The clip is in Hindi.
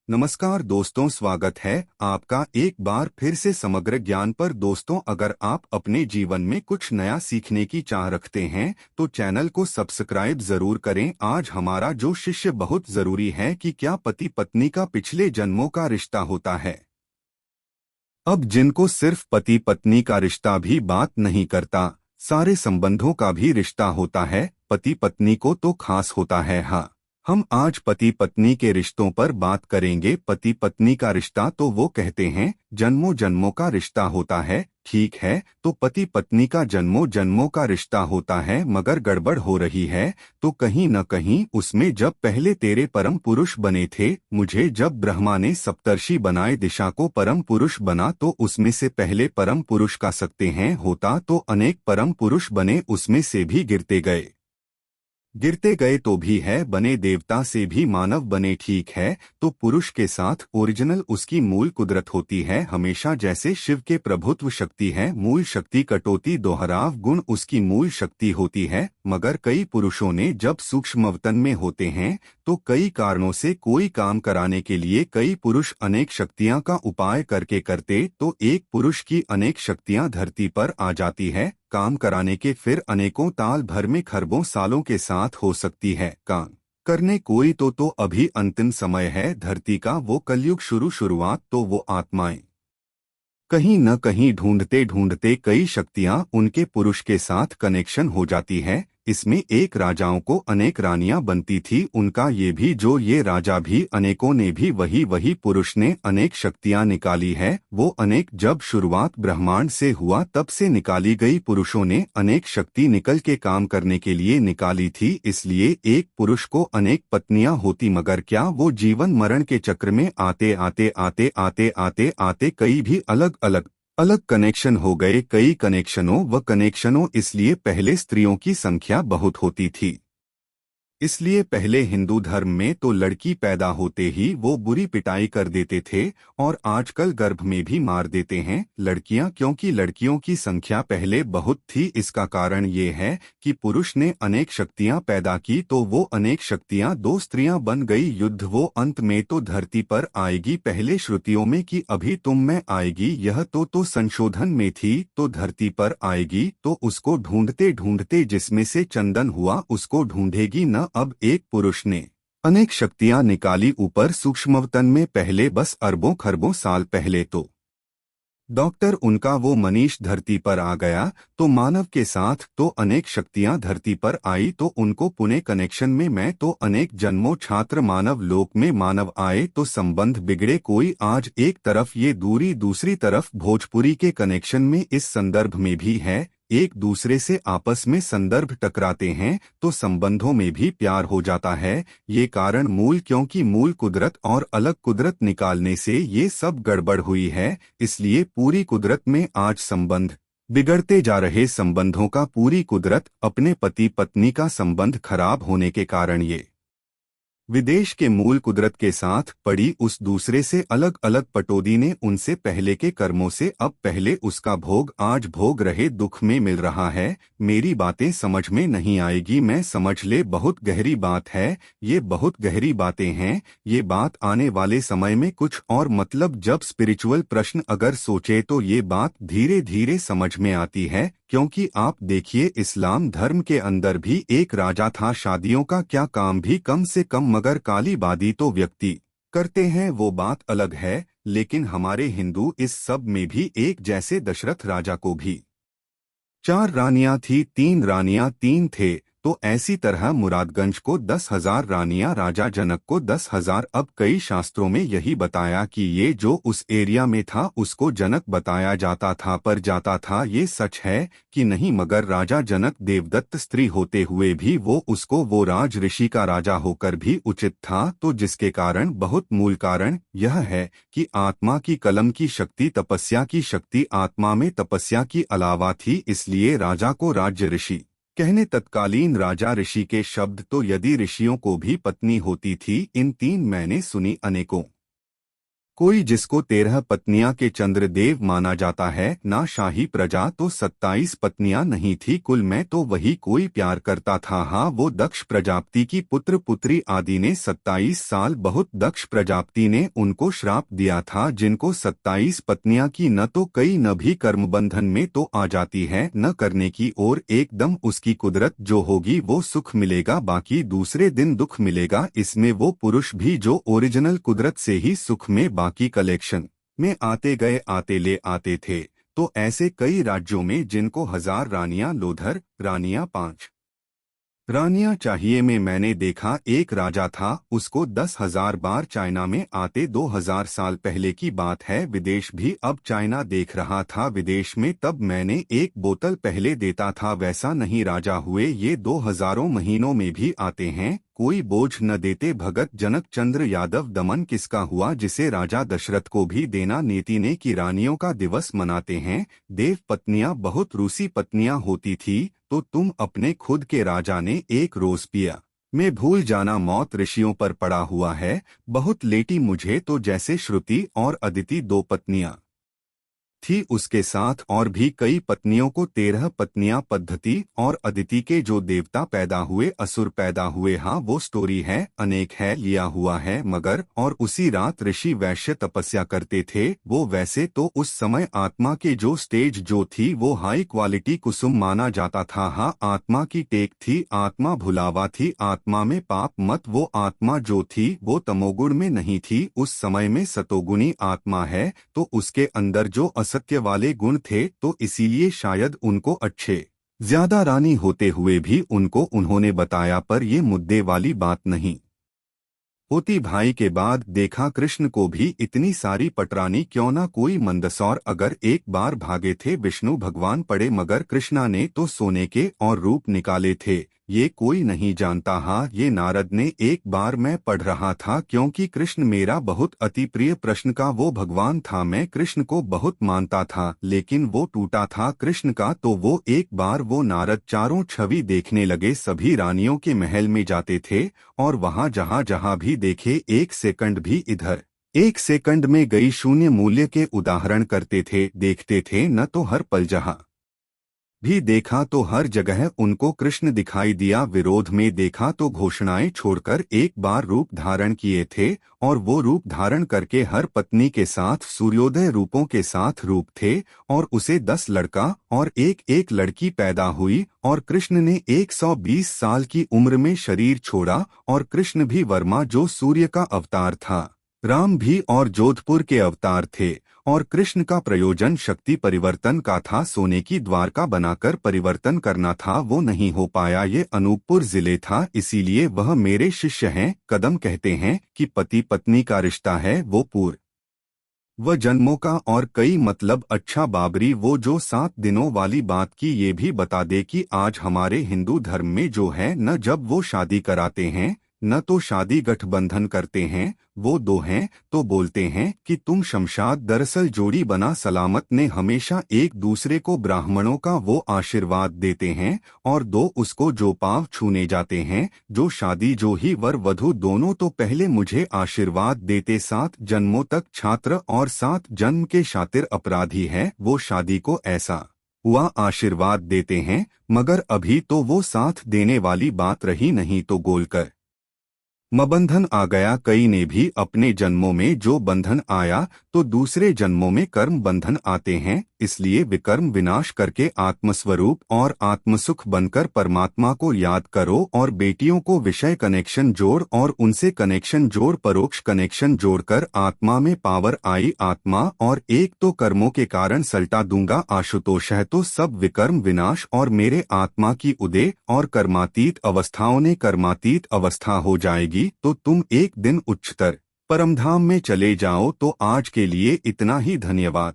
नमस्कार दोस्तों, स्वागत है आपका एक बार फिर से समग्र ज्ञान पर। दोस्तों, अगर आप अपने जीवन में कुछ नया सीखने की चाह रखते हैं तो चैनल को सब्सक्राइब जरूर करें। आज हमारा जो शिष्य बहुत जरूरी है कि क्या पति पत्नी का पिछले जन्मों का रिश्ता होता है। अब जिनको सिर्फ पति पत्नी का रिश्ता भी बात नहीं करता, सारे संबंधों का भी रिश्ता होता है। पति पत्नी को तो खास होता है। हाँ, हम आज पति पत्नी के रिश्तों पर बात करेंगे। पति पत्नी का रिश्ता तो वो कहते हैं जन्मों जन्मों का रिश्ता होता है। ठीक है, तो पति पत्नी का जन्मों जन्मों का रिश्ता होता है, मगर गड़बड़ हो रही है तो कहीं न कहीं उसमें। जब पहले तेरे परम पुरुष बने थे, मुझे जब ब्रह्मा ने सप्तर्षि बनाए, दिशा को परम पुरुष बना, तो उसमें से पहले परम पुरुष का सकते हैं होता तो अनेक परम पुरुष बने, उसमें से भी गिरते गए तो भी है बने, देवता से भी मानव बने। ठीक है, तो पुरुष के साथ ओरिजिनल उसकी मूल कुदरत होती है हमेशा। जैसे शिव के प्रभुत्व शक्ति है मूल शक्ति, कटौती दोहराव गुण उसकी मूल शक्ति होती है। मगर कई पुरुषों ने जब सूक्ष्मवतन में होते हैं तो कई कारणों से कोई काम कराने के लिए कई पुरुष अनेक शक्तियां का उपाय करके करते तो एक पुरुष की अनेक शक्तियां धरती पर आ जाती है काम कराने के। फिर अनेकों ताल भर में खरबों सालों के साथ हो सकती है काम करने कोई तो अभी अंतिम समय है धरती का, वो कलयुग शुरुआत। तो वो आत्माएं कहीं न कहीं ढूंढते ढूंढते कई शक्तियां उनके पुरुष के साथ कनेक्शन हो जाती है। इसमें एक राजाओं को अनेक रानियां बनती थी, उनका ये भी जो ये राजा भी अनेकों ने भी वही पुरुष ने अनेक शक्तियां निकाली है। वो अनेक जब शुरुआत ब्रह्मांड से हुआ तब से निकाली गई, पुरुषों ने अनेक शक्ति निकल के काम करने के लिए निकाली थी। इसलिए एक पुरुष को अनेक पत्नियां होती, मगर क्या वो जीवन मरण के चक्र में आते आते आते आते आते आते कई भी अलग अलग कनेक्शन हो गए। कई कनेक्शनों इसलिए पहले स्त्रियों की संख्या बहुत होती थी। इसलिए पहले हिंदू धर्म में तो लड़की पैदा होते ही वो बुरी पिटाई कर देते थे, और आजकल गर्भ में भी मार देते हैं लड़कियां, क्योंकि लड़कियों की संख्या पहले बहुत थी। इसका कारण ये है कि पुरुष ने अनेक शक्तियां पैदा की तो वो अनेक शक्तियां दो स्त्रियां बन गई। युद्ध वो अंत में तो धरती पर आएगी। पहले श्रुतियों में कि अभी तुम में आएगी, यह तो संशोधन में थी, तो धरती पर आएगी तो उसको ढूंढते ढूंढते जिसमें से चंदन हुआ उसको ढूंढेगी न। अब एक पुरुष ने अनेक शक्तियां निकाली ऊपर सूक्ष्मवतन में, पहले बस अरबों खरबों साल पहले तो डॉक्टर उनका वो मनीष धरती पर आ गया, तो मानव के साथ तो अनेक शक्तियां धरती पर आई, तो उनको पुणे कनेक्शन में मैं तो अनेक जन्मों छात्र मानव लोक में मानव आए, तो संबंध बिगड़े कोई। आज एक तरफ ये दूरी, दूसरी तरफ भोजपुरी के कनेक्शन में इस संदर्भ में भी है, एक दूसरे से आपस में संदर्भ टकराते हैं तो संबंधों में भी प्यार हो जाता है। ये कारण मूल, क्योंकि मूल कुदरत और अलग कुदरत निकालने से ये सब गड़बड़ हुई है। इसलिए पूरी कुदरत में आज संबंध बिगड़ते जा रहे, संबंधों का, पूरी कुदरत अपने पति पत्नी का संबंध खराब होने के कारण ये विदेश के मूल कुदरत के साथ पड़ी उस दूसरे से अलग अलग पटौदी ने उनसे पहले के कर्मों से अब पहले उसका भोग आज भोग रहे दुख में मिल रहा है। मेरी बातें समझ में नहीं आएगी, मैं समझ ले, बहुत गहरी बात है ये, बहुत गहरी बातें हैं ये। बात आने वाले समय में कुछ और, मतलब जब स्पिरिचुअल प्रश्न अगर सोचे तो ये बात धीरे धीरे समझ में आती है। क्योंकि आप देखिए, इस्लाम धर्म के अंदर भी एक राजा था, शादियों का क्या काम भी कम से कम, मगर काली बादी तो व्यक्ति करते हैं वो बात अलग है। लेकिन हमारे हिंदू इस सब में भी एक जैसे, दशरथ राजा को भी 4 रानियां थी, 3 रानियां 3 थे, तो ऐसी तरह मुरादगंज को 10,000 रानियां, राजा जनक को 10,000। अब कई शास्त्रों में यही बताया कि ये जो उस एरिया में था उसको जनक बताया जाता था, पर जाता था ये सच है कि नहीं। मगर राजा जनक देवदत्त स्त्री होते हुए भी वो राज ऋषि का राजा होकर भी उचित था, तो जिसके कारण बहुत मूल कारण यह है कि आत्मा की कलम की शक्ति, तपस्या की शक्ति आत्मा में तपस्या की अलावा थी। इसलिए राजा को राज्य ऋषि कहने, तत्कालीन राजा ऋषि के शब्द। तो यदि ऋषियों को भी पत्नी होती थी, इन 3 मैंने सुनी अनेकों कोई जिसको 13 पत्नियां के चंद्रदेव माना जाता है, ना शाही प्रजा तो 27 पत्नियां नहीं थी कुल में, तो वही कोई प्यार करता था। हाँ, वो दक्ष प्रजापति की पुत्र पुत्री आदि ने 27 साल बहुत दक्ष प्रजापति ने उनको श्राप दिया था, जिनको 27 पत्नियां की न तो कई न भी कर्म बंधन में तो आ जाती है न करने की ओर, एकदम उसकी कुदरत जो होगी वो सुख मिलेगा, बाकी दूसरे दिन दुख मिलेगा। इसमें वो पुरुष भी जो ओरिजिनल कुदरत से ही सुख में बाकी कलेक्शन में आते गए आते ले आते थे। तो ऐसे कई राज्यों में जिनको 1000 रानियां लोधर रानियां 5 रानियां चाहिए में मैंने देखा एक राजा था, उसको 10,000 बार चाइना में आते 2000 साल पहले की बात है। विदेश भी अब चाइना देख रहा था, विदेश में तब मैंने एक बोतल पहले देता था, वैसा नहीं राजा हुए ये 2000 महीनों में भी आते हैं, कोई बोझ न देते। भगत जनक चंद्र यादव दमन किसका हुआ जिसे राजा दशरथ को भी देना नेति ने की रानियों का दिवस मनाते हैं। देव पत्नियां बहुत रूसी पत्नियां होती थी, तो तुम अपने खुद के राजा ने एक रोज पिया मैं भूल जाना मौत ऋषियों पर पड़ा हुआ है, बहुत लेटी मुझे तो जैसे श्रुति और अदिति 2 पत्नियां थी, उसके साथ और भी कई पत्नियों को 13 पत्नियां पद्धति और अदिति के जो देवता पैदा हुए असुर पैदा हुए। हाँ, वो स्टोरी है, अनेक है, लिया हुआ है मगर। और उसी रात ऋषि वैश्य तपस्या करते थे, वो वैसे तो उस समय आत्मा के जो स्टेज जो थी वो हाई क्वालिटी कुसुम माना जाता था। हाँ, आत्मा की टेक थी, आत्मा भुलावा थी, आत्मा में पाप मत, वो आत्मा जो थी वो तमोगुण में नहीं थी, उस समय में सतोगुणी आत्मा है, तो उसके अंदर जो सत्य वाले गुण थे, तो इसीलिए शायद उनको अच्छे ज्यादा रानी होते हुए भी उनको उन्होंने बताया, पर ये मुद्दे वाली बात नहीं होती। भाई के बाद देखा कृष्ण को भी इतनी सारी पटरानी क्यों ना कोई मंदसौर अगर एक बार भागे थे विष्णु भगवान पड़े, मगर कृष्णा ने तो सोने के और रूप निकाले थे, ये कोई नहीं जानता। हाँ, ये नारद ने एक बार मैं पढ़ रहा था, क्योंकि कृष्ण मेरा बहुत अति प्रिय प्रश्न का वो भगवान था, मैं कृष्ण को बहुत मानता था, लेकिन वो टूटा था कृष्ण का। तो वो एक बार वो नारद चारों छवि देखने लगे, सभी रानियों के महल में जाते थे और वहाँ जहाँ जहाँ भी देखे 1 सेकंड भी इधर 1 सेकंड में गई शून्य मूल्य के उदाहरण करते थे, देखते थे न, तो हर पल जहाँ भी देखा तो हर जगह उनको कृष्ण दिखाई दिया, विरोध में देखा तो घोषणाएं छोड़कर एक बार रूप धारण किए थे, और वो रूप धारण करके हर पत्नी के साथ सूर्योदय रूपों के साथ रूप थे, और उसे 10 लड़का और एक लड़की पैदा हुई, और कृष्ण ने 120 साल की उम्र में शरीर छोड़ा, और कृष्ण भी वर्मा जो सूर्य का अवतार था, राम भी और जोधपुर के अवतार थे, और कृष्ण का प्रयोजन शक्ति परिवर्तन का था, सोने की द्वारका बनाकर परिवर्तन करना था, वो नहीं हो पाया। ये अनूपपुर जिले था, इसीलिए वह मेरे शिष्य हैं। कदम कहते हैं कि पति पत्नी का रिश्ता है वो पूर्व जन्मों का, और कई मतलब अच्छा बाबरी वो जो 7 दिनों वाली बात की ये भी बता दे कि आज हमारे हिंदू धर्म में जो है, न जब वो शादी कराते हैं न तो शादी गठबंधन करते हैं, वो 2 हैं तो बोलते हैं कि तुम शमशाद, दरअसल जोड़ी बना सलामत ने हमेशा एक दूसरे को ब्राह्मणों का वो आशीर्वाद देते हैं, और 2 उसको जो पांव छूने जाते हैं, जो शादी जो ही वर वधु दोनों तो पहले मुझे आशीर्वाद देते 7 जन्मों तक छात्र और 7 जन्म के शातिर अपराधी है, वो शादी को ऐसा हुआ आशीर्वाद देते हैं, मगर अभी तो वो साथ देने वाली बात रही नहीं, तो गोलकर बंधन आ गया। कई ने भी अपने जन्मों में जो बंधन आया तो दूसरे जन्मों में कर्म बंधन आते हैं, इसलिए विकर्म विनाश करके आत्मस्वरूप और आत्मसुख बनकर परमात्मा को याद करो, और बेटियों को विषय कनेक्शन जोड़ और उनसे कनेक्शन जोड़, परोक्ष कनेक्शन जोड़कर आत्मा में पावर आई आत्मा, और एक तो कर्मों के कारण सल्टा दूंगा आशुतोष है, तो सब विकर्म विनाश और मेरे आत्मा की उदय और कर्मातीत अवस्थाओं ने कर्मातीत अवस्था हो जाएगी, तो तुम एक दिन उच्चतर परमधाम में चले जाओ। तो आज के लिए इतना ही, धन्यवाद।